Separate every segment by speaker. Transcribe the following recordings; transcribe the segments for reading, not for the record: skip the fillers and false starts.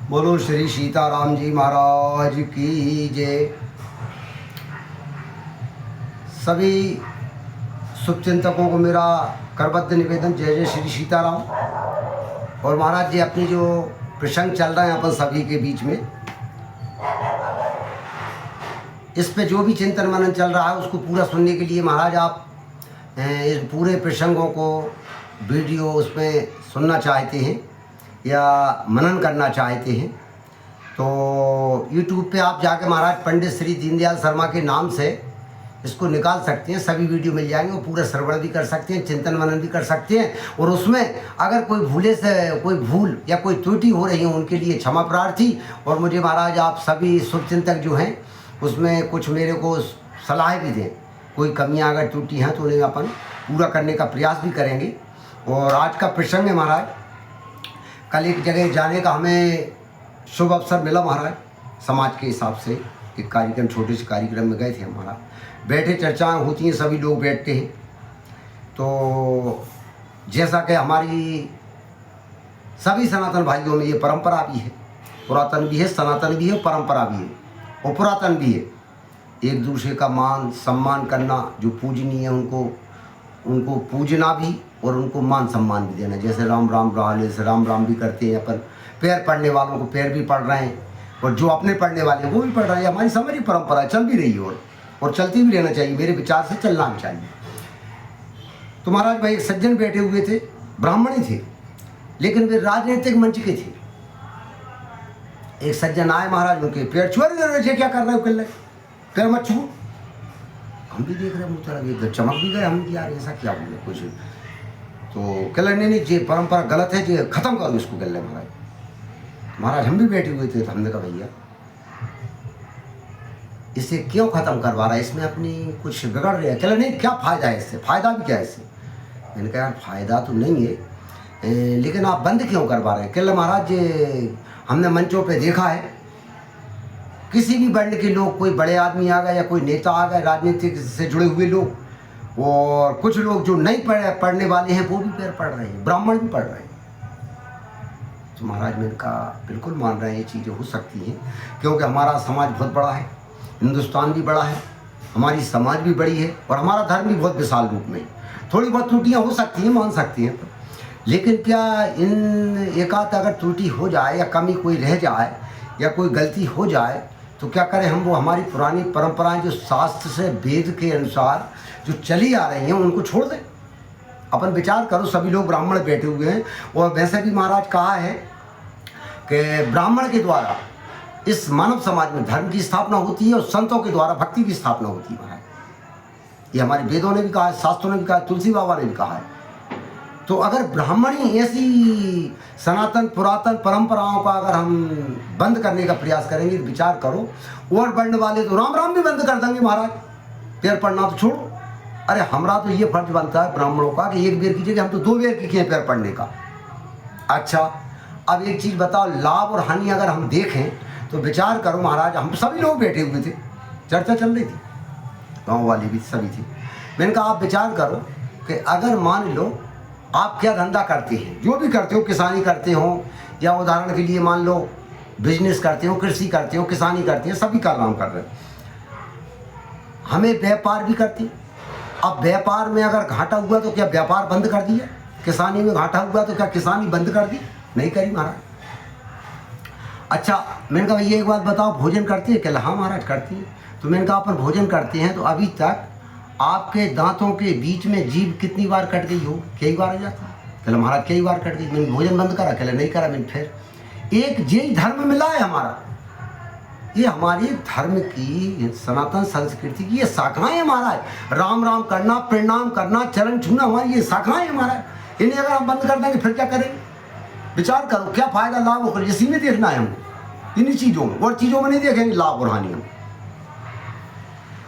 Speaker 1: बोलो श्री सीताराम जी महाराज की जय। सभी शुभचिंतकों को मेरा करबद्ध निवेदन, जय जय श्री सीताराम। और महाराज जी, अपनी जो प्रसंग चल रहा है अपन सभी के बीच में, इस पे जो भी चिंतन मनन चल रहा है उसको पूरा सुनने के लिए महाराज आप इस पूरे प्रसंगों को वीडियो उसमें सुनना चाहते हैं या मनन करना चाहते हैं तो YouTube पे आप जाके महाराज पंडित श्री दीनदयाल शर्मा के नाम से इसको निकाल सकते हैं। सभी वीडियो मिल जाएंगे, वो पूरा श्रवण भी कर सकते हैं, चिंतन मनन भी कर सकते हैं। और उसमें अगर कोई भूले से कोई भूल या कोई त्रुटि हो रही है उनके लिए क्षमा प्रार्थी। और मुझे महाराज आप सभी शुभचिंतक जो हैं उसमें कुछ मेरे को सलाह भी दें, कोई कमियां अगर त्रुटि हैं तो उन्हें अपन पूरा करने का प्रयास भी करेंगे। और आज का प्रसंग है महाराज, कल एक जगह जाने का हमें शुभ अवसर मिला महाराज। समाज के हिसाब से एक कार्यक्रम, छोटे से कार्यक्रम में गए थे हमारा। बैठे चर्चाएं होती हैं, सभी लोग बैठते हैं। तो जैसा कि हमारी सभी सनातन भाइयों में ये परंपरा भी है, पुरातन भी है, सनातन भी है, परंपरा भी है और पुरातन भी है, एक दूसरे का मान सम्मान करना, जो पूजनीय है उनको पूजना भी और उनको मान सम्मान भी देना। जैसे राम राम रहा, से राम राम भी करते हैं अपन, पैर पढ़ने वालों को पैर भी पढ़ रहे हैं और जो अपने पढ़ने वाले हैं वो भी पढ़ रहे हैं। हमारी समझ परंपरा चल भी रही है और चलती भी रहना चाहिए, मेरे विचार से चलना भी चाहिए। तो महाराज भाई एक सज्जन बैठे हुए थे, ब्राह्मण ही थे लेकिन वे राजनीतिक मंच के थे। एक सज्जन आए महाराज, उनके पैर छुआ रहे, क्या कर रहे हो, कल पैर मत छुओ। हम भी देख रहे हैं, मुँह तरह चमक भी गए, हम यार ऐसा क्या हो गया कुछ। तो कल नहीं ये परंपरा गलत है, ये खत्म करो इसको। कल महाराज हम भी बैठे हुए थे तो हमने कहा भैया इसे क्यों ख़त्म करवा रहा है, इसमें अपनी कुछ बिगड़ रहा है। चलो नहीं, क्या फ़ायदा है इससे, फ़ायदा भी क्या है इससे। मैंने कहा यार फ़ायदा तो नहीं है लेकिन आप बंद क्यों करवा रहे हैं। कल महाराज हमने मंचों पे देखा है, किसी भी वर्ण के लोग, कोई बड़े आदमी आ गए या कोई नेता आ गए राजनीतिक से जुड़े हुए लोग, और कुछ लोग जो नहीं पढ़ने वाले हैं वो भी पैर पढ़ रहे हैं, ब्राह्मण भी पढ़ रहे हैं। तो महाराज मैंने कहा बिल्कुल मान रहे हैं, ये चीज़ें हो सकती हैं क्योंकि हमारा समाज बहुत बड़ा है, हिंदुस्तान भी बड़ा है, हमारी समाज भी बड़ी है और हमारा धर्म भी बहुत विशाल रूप में। थोड़ी बहुत त्रुटियाँ हो सकती हैं, मान सकती हैं, लेकिन क्या इन एकाध अगर त्रुटि हो जाए या कमी कोई रह जाए या कोई गलती हो जाए तो क्या करें हम। वो हमारी पुरानी परंपराएं जो शास्त्र से वेद के अनुसार जो चली आ रही हैं उनको छोड़ दें। अपन विचार करो, सभी लोग ब्राह्मण बैठे हुए हैं और वैसे भी महाराज कहा है कि ब्राह्मण के द्वारा इस मानव समाज में धर्म की स्थापना होती है और संतों के द्वारा भक्ति की स्थापना होती है महाराज। ये हमारे वेदों ने भी कहा है, शास्त्रों ने भी कहा है, तुलसी बाबा ने भी कहा है। तो अगर ब्राह्मणी ऐसी सनातन पुरातन परंपराओं का अगर हम बंद करने का प्रयास करेंगे तो विचार करो, और वर्ण वाले तो राम राम भी बंद कर देंगे महाराज, पैर पढ़ना तो छोड़ो। अरे हमारा तो ये फर्ज बनता है ब्राह्मणों का कि एक बेर की जगह हम तो 2 बेर की किए पैर पढ़ने का। अच्छा अब एक चीज़ बताओ, लाभ और हानि अगर हम देखें तो विचार करो महाराज, हम सभी लोग बैठे हुए थे, चर्चा चल रही थी, गाँव वाले भी सभी थे। मैंने कहा आप विचार करो कि अगर मान लो आप क्या धंधा करते हैं, जो भी करते हो, किसानी करते हो या उदाहरण के लिए मान लो बिजनेस करते हो, कृषि करते हो, किसानी करते हैं, सभी का काम कर रहे हो। हमें व्यापार भी करते हैं। अब व्यापार में अगर घाटा हुआ तो क्या व्यापार बंद कर दिया, किसानी में घाटा हुआ तो क्या किसानी बंद कर दी, नहीं करी महाराज। अच्छा मैंने कहा भैया एक बात बताओ, भोजन करती है क्या। हाँ महाराज करती है। तो मैंने कहा अपन भोजन करते हैं तो अभी तक आपके दांतों के बीच में जीभ कितनी बार कट गई हो, कई बार आ जाती है। कहला महाराज कई बार कट गई। मैंने भोजन बंद करा, कहला नहीं करा। मैंने फिर एक यही धर्म मिला है हमारा, ये हमारी धर्म की सनातन संस्कृति की ये शाखाएं हैं महाराज। राम राम करना, प्रणाम करना, चरण छूना, हमारी ये शाखाएं हैं महाराज। इन्हें अगर हम बंद कर देंगे फिर क्या करेंगे। विचार करो क्या फायदा लाभ होकर, इसी में देखना है हमको, इन्हीं चीज़ों में, और चीज़ों में नहीं देखेंगे लाभ और हानि हम।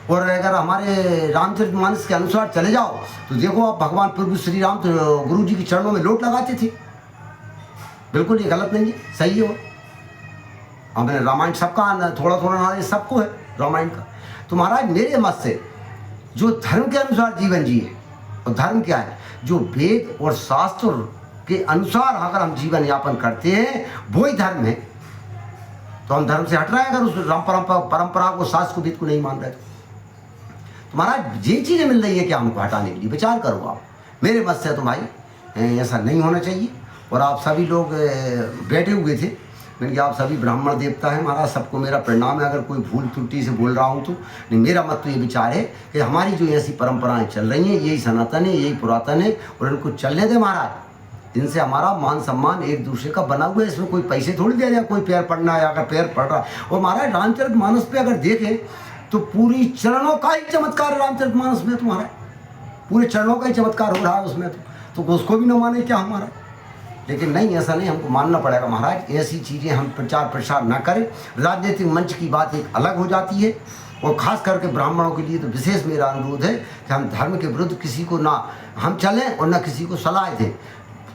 Speaker 1: और अगर हमारे रामचरितमानस के अनुसार चले जाओ तो देखो आप, भगवान प्रभु श्री राम तो गुरु जी के चरणों में लोट लगाते थे। बिल्कुल ये गलत नहीं है, सही है। हमें रामायण सबका थोड़ा थोड़ा नॉलेज सबको है रामायण का। तो महाराज मेरे मत से जो धर्म के अनुसार जीवन जिए, और धर्म क्या है, जो वेद और शास्त्र के अनुसार अगर हम जीवन यापन करते हैं वो ही धर्म है। तो हम धर्म से हट रहे हैं अगर उस परंपरा को, शास्त्र को, विध को नहीं मान रहे तो महाराज ये चीज़ें मिल रही है क्या हमको हटाने के लिए? विचार करो आप। मेरे मत से तो भाई ऐसा नहीं होना चाहिए। और आप सभी लोग बैठे हुए थे, मैंने कहा आप सभी ब्राह्मण देवता हैं महाराज, सबको मेरा प्रणाम है। अगर कोई भूल त्रुटि से बोल रहा हूँ तो नहीं, मेरा मत तो ये विचार है कि हमारी जो ऐसी परंपराएं चल रही हैं यही सनातन है, यही पुरातन है और इनको चलने दे महाराज। इनसे हमारा मान सम्मान एक दूसरे का बना हुआ है, इसमें कोई पैसे थोड़ी दे रहा, कोई पैर पड़ना है, अगर पैर पड़ रहा है। और महाराज रामचरितमानस पे अगर देखें तो पूरी चरणों का ही चमत्कार है रामचरितमानस में, तुम्हारा पूरे चरणों का ही चमत्कार हो रहा है उसमें, तो उसको भी न माने क्या हमारा? लेकिन नहीं, ऐसा नहीं, हमको मानना पड़ेगा महाराज। ऐसी चीज़ें हम प्रचार प्रसार ना करें। राजनीतिक मंच की बात एक अलग हो जाती है, और ख़ास करके ब्राह्मणों के लिए तो विशेष मेरा अनुरोध है कि हम धर्म के विरुद्ध किसी को ना हम चलें और ना किसी को सलाह दें।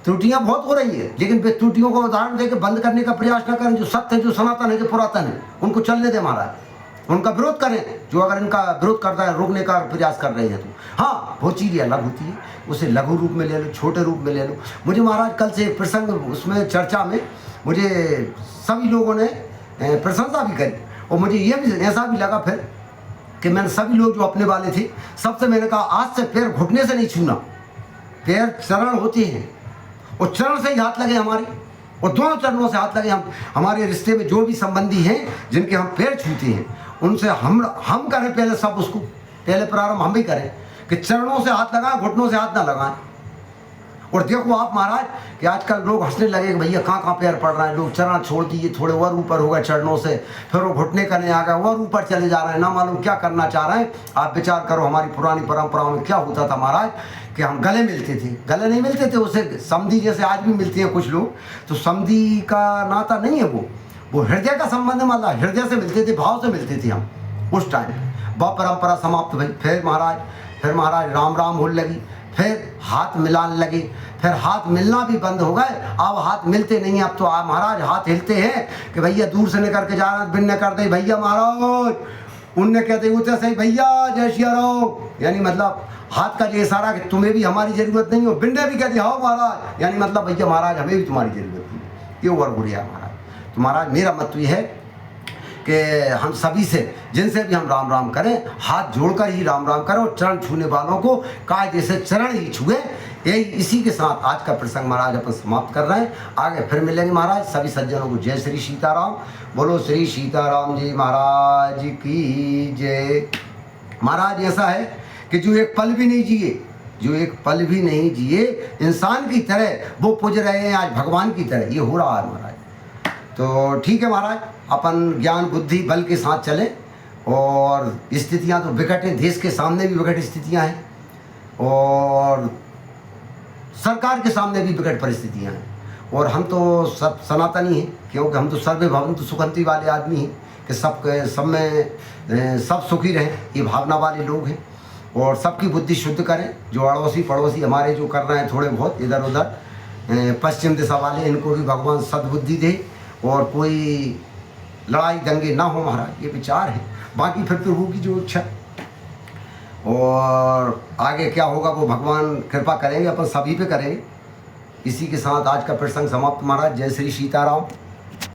Speaker 1: त्रुटियां बहुत हो रही है, लेकिन वे त्रुटियों को उदाहरण देकर बंद करने का प्रयास न करें। जो सत्य है, जो सनातन है, जो पुरातन है, उनको चलने दें महाराज, उनका विरोध करें। जो अगर इनका विरोध करता है, रोकने का प्रयास कर रहे हैं तो हाँ, वो चीज़ें अलग होती है, उसे लघु रूप में ले लो, छोटे रूप में ले लो। मुझे महाराज कल से एक प्रसंग, उसमें चर्चा में मुझे सभी लोगों ने प्रशंसा भी करी, और मुझे ये भी ऐसा भी लगा फिर कि मैंने सभी लोग जो अपने वाले थे सबसे मैंने कहा आज से पैर घुटने से नहीं छूना, पैर चरण होते हैं और चरण से ही हाथ लगे हमारे, और दोनों चरणों से हाथ लगे। हम हमारे रिश्ते में जो भी संबंधी हैं जिनके हम पैर छूते हैं उनसे हम करें पहले, सब उसको पहले प्रारंभ हम भी करें कि चरणों से हाथ लगाएं, घुटनों से हाथ ना लगाएं। और देखो आप महाराज कि आजकल लोग हंसने लगे कि भैया कहाँ कहाँ पैर पड़ रहे हैं, लोग चरण छोड़ दिए, थोड़े और ऊपर हो गए चरणों से, फिर वो घुटने करने आ गए, और ऊपर चले जा रहे हैं, ना मालूम क्या करना चाह रहे हैं। आप विचार करो, हमारी पुरानी परंपराओं में क्या होता था महाराज कि हम गले मिलते थे, गले नहीं मिलते थे, उसे समधी जैसे आज भी मिलते हैं कुछ लोग, तो समधी का नाता नहीं है, वो हृदय का संबंध है। मतलब हृदय से मिलते थे, भाव से मिलते थे हम उस टाइम। वह परंपरा समाप्त हुई, फिर महाराज राम राम होने लगी, फिर हाथ मिलाने लगे, फिर हाथ मिलना भी बंद हो गए। अब हाथ मिलते नहीं, अब तो महाराज हाथ हिलते हैं कि भैया दूर से निकल के जा रहे हैं, भिन्न कर दे भैया महाराज, उनने कहते उसे सही भैया जय श्री राम, यानी मतलब हाथ का ये इशारा कि तुम्हें भी हमारी जरूरत नहीं हो। बिन्ने भी कहते हो महाराज, यानी मतलब भैया महाराज हमें भी तुम्हारी जरूरत नहीं। ये वर्ग हो गया महाराज। तो महाराज मेरा मत तो ये है कि हम सभी से, जिनसे भी हम राम राम करें, हाथ जोड़कर ही राम राम करें, और चरण छूने वालों को कायदे से चरण ही छुए। यही इसी के साथ आज का प्रसंग महाराज अपन समाप्त कर रहे हैं। आगे फिर मिलेंगे महाराज। सभी सज्जनों को जय श्री सीताराम। बोलो श्री सीताराम जी महाराज की जय। महाराज ऐसा है कि जो एक पल भी नहीं जिए, इंसान की तरह वो पूज रहे हैं आज भगवान की तरह, ये हो रहा है महाराज। तो ठीक है महाराज, अपन ज्ञान बुद्धि बल के साथ चलें। और स्थितियां तो विकट हैं, देश के सामने भी विकट स्थितियां हैं, और सरकार के सामने भी विकट परिस्थितियां हैं। और हम तो सब सनातनी हैं, क्योंकि हम तो सर्वे भवन्तु सुखंती वाले आदमी हैं कि सब में सब सुखी रहें, ये भावना वाले लोग हैं। और सबकी बुद्धि शुद्ध करें। जो अड़ोसी पड़ोसी हमारे जो कर रहे हैं थोड़े बहुत इधर उधर पश्चिम दिशा वाले, इनको भी भगवान सद्बुद्धि दे, और कोई लड़ाई दंगे ना हो महाराज, ये विचार है। बाकी फिर प्रभु की जो इच्छा, और आगे क्या होगा वो भगवान कृपा करेंगे, अपन सभी पे करेंगे। इसी के साथ आज का प्रसंग समाप्त महाराज। जय श्री सीताराम।